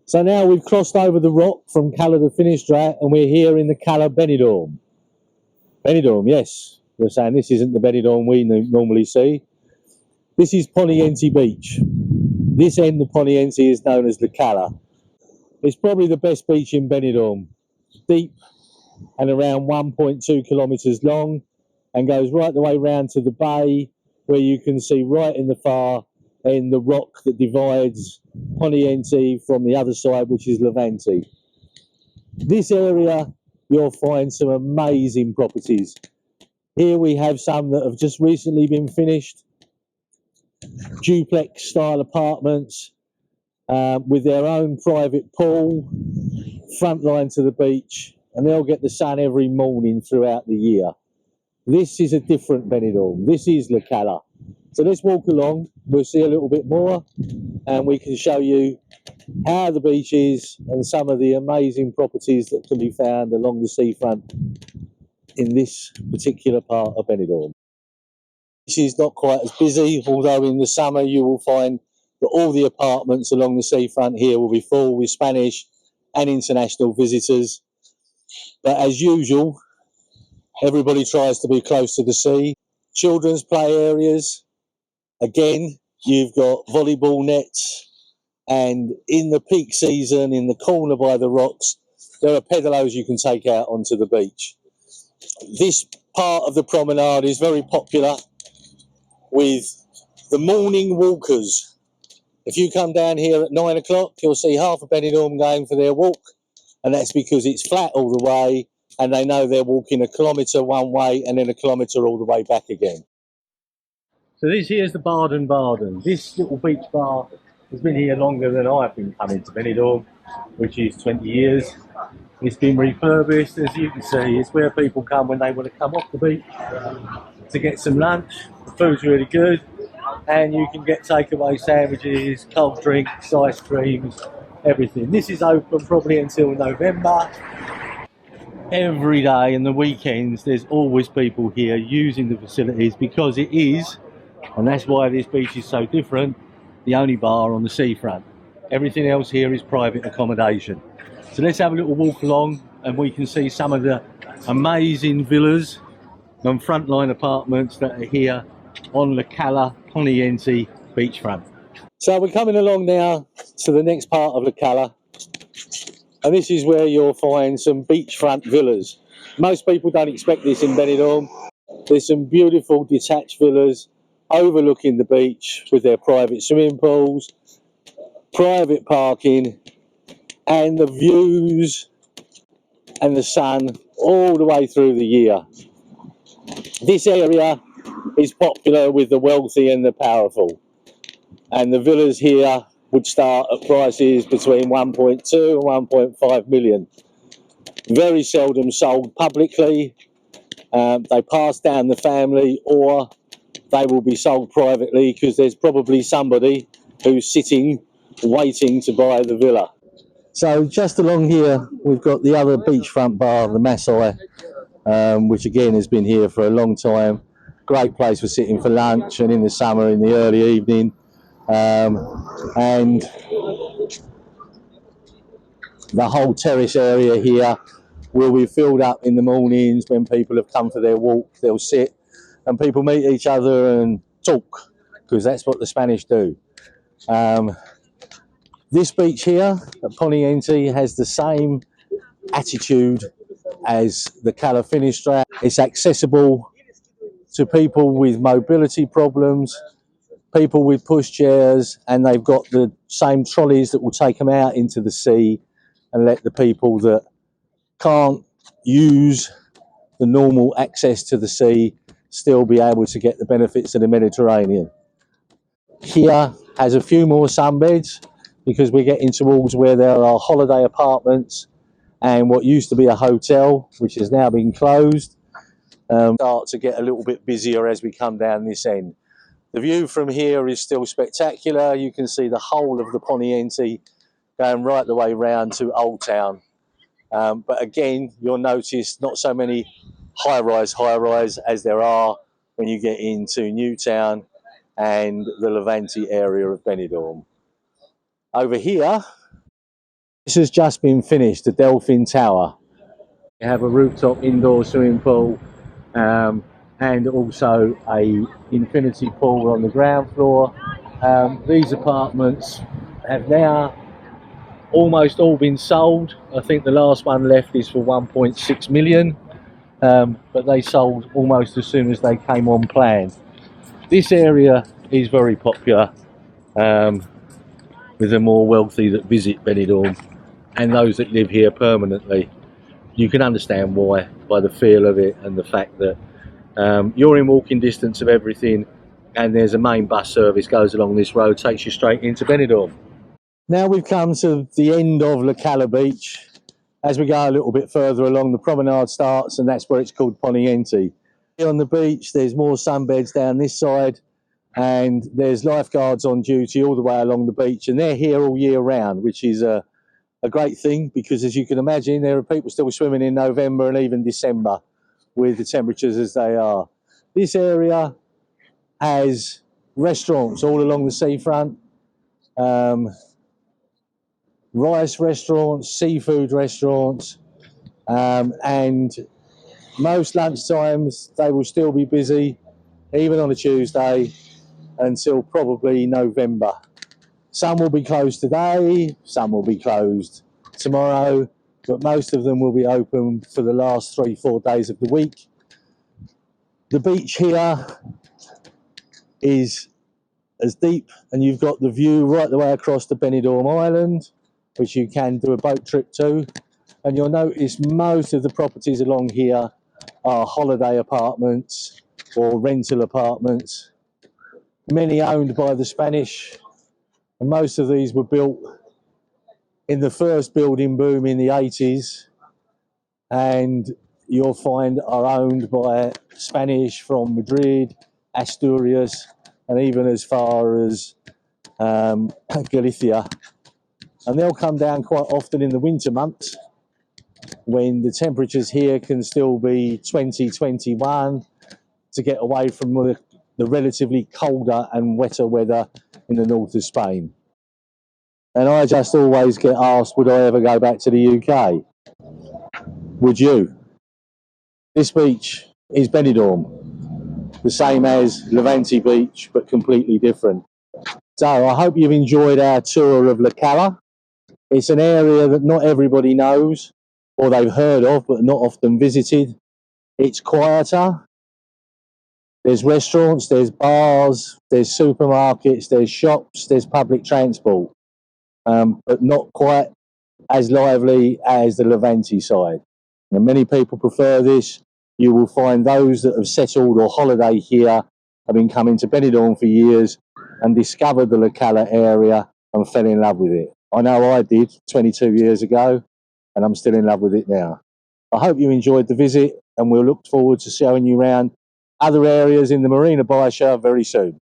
So now we've crossed over the rock from Cala Benidorm and we're here in the Cala Benidorm. Benidorm, yes. We're saying this isn't the Benidorm we normally see. This is Poniente Beach. This end of Poniente is known as the Cala. It's probably the best beach in Benidorm. Deep and around 1.2 kilometres long and goes right the way round to the bay where you can see right in the far end the rock that divides Poniente from the other side, which is Levante. This area you'll find some amazing properties. Here we have some that have just recently been finished, duplex style apartments with their own private pool, front line to the beach, and they'll get the sun every morning throughout the year. This is a different Benidorm. This is La Cala. So let's walk along, we'll see a little bit more and we can show you how the beach is and some of the amazing properties that can be found along the seafront in this particular part of Benidorm. This is not quite as busy, although in the summer you will find that all the apartments along the seafront here will be full with Spanish and international visitors. But as usual, everybody tries to be close to the sea. Children's play areas. Again, you've got volleyball nets, and in the peak season, in the corner by the rocks, there are pedalos you can take out onto the beach. This part of the promenade is very popular with the morning walkers. If you come down here at 9 o'clock, you'll see half of Benidorm going for their walk, and that's because it's flat all the way, and they know they're walking a kilometre one way and then a kilometre all the way back again. So this here's the Baden. This little beach bar has been here longer than I've been coming to Benidorm, which is 20 years. It's been refurbished, as you can see. It's where people come when they want to come off the beach to get some lunch. The food's really good, and you can get takeaway sandwiches, cold drinks, ice creams, everything. This is open probably until November. Every day and the weekends there's always people here using the facilities because it is, and that's why this beach is so different, the only bar on the seafront. Everything else here is private accommodation. So let's have a little walk along and we can see some of the amazing villas and frontline apartments that are here on the Cala Poniente beachfront. So we're coming along now to the next part of the Cala, and this is where you'll find some beachfront villas. Most people don't expect this in Benidorm. There's some beautiful detached villas overlooking the beach with their private swimming pools, private parking, and the views and the sun all the way through the year. This area is popular with the wealthy and the powerful, and the villas here would start at prices between 1.2 and 1.5 million. Very seldom sold publicly. They pass down the family, or they will be sold privately because there's probably somebody who's sitting waiting to buy the villa. So just along here we've got the other beachfront bar, the Masai, which again has been here for a long time. Great place for sitting for lunch and in the summer in the early evening. And the whole terrace area here will be filled up in the mornings when people have come for their walk. They'll sit and people meet each other and talk, because that's what the Spanish do. This beach here at Poniente has the same attitude as the Cala Benidorm. It's accessible to people with mobility problems, people with pushchairs, and they've got the same trolleys that will take them out into the sea and let the people that can't use the normal access to the sea still be able to get the benefits of the Mediterranean. Here has a few more sunbeds because we're getting towards where there are holiday apartments and what used to be a hotel, which has now been closed. Start to get a little bit busier as we come down this end. The view from here is still spectacular. You can see the whole of the Poniente going right the way round to Old Town. But again, you'll notice not so many high-rise as there are when you get into Newtown and the Levante area of Benidorm. Over here This has just been finished, the Delphin Tower. We have a rooftop indoor swimming pool, and also a infinity pool on the ground floor. These apartments have now almost all been sold. I think the last one left is for 1.6 million, but they sold almost as soon as they came on plan. This area is very popular with the more wealthy that visit Benidorm and those that live here permanently. You can understand why, by the feel of it and the fact that you're in walking distance of everything, and there's a main bus service goes along this road, takes you straight into Benidorm. Now we've come to the end of La Cala Beach. As we go a little bit further along, the promenade starts, and that's where it's called Poniente. Here on the beach, there's more sunbeds down this side, and there's lifeguards on duty all the way along the beach, and they're here all year round, which is a great thing, because as you can imagine, there are people still swimming in November and even December with the temperatures as they are. This area has restaurants all along the seafront, rice restaurants, seafood restaurants, and most lunchtimes they will still be busy, even on a Tuesday, until probably November. Some will be closed today, some will be closed tomorrow, but most of them will be open for the last 3-4 days of the week. The beach here is as deep, and you've got the view right the way across to Benidorm Island, which you can do a boat trip to. And you'll notice most of the properties along here are holiday apartments or rental apartments, many owned by the Spanish, and most of these were built in the first building boom in the 80s, and you'll find are owned by Spanish from Madrid, Asturias, and even as far as Galicia. And they'll come down quite often in the winter months, when the temperatures here can still be 20, 21, to get away from the relatively colder and wetter weather in the north of Spain. And I just always get asked, would I ever go back to the UK? Would you? This beach is Benidorm, the same as Levante Beach, but completely different. So I hope you've enjoyed our tour of La Cala. It's an area that not everybody knows, or they've heard of, but not often visited. It's quieter. There's restaurants, there's bars, there's supermarkets, there's shops, there's public transport, but not quite as lively as the Levante side. And many people prefer this. You will find those that have settled or holiday here have been coming to Benidorm for years and discovered the La Cala area and fell in love with it. I know I did 22 years ago, and I'm still in love with it now. I hope you enjoyed the visit, and we'll look forward to showing you around other areas in the Marina Baixa very soon.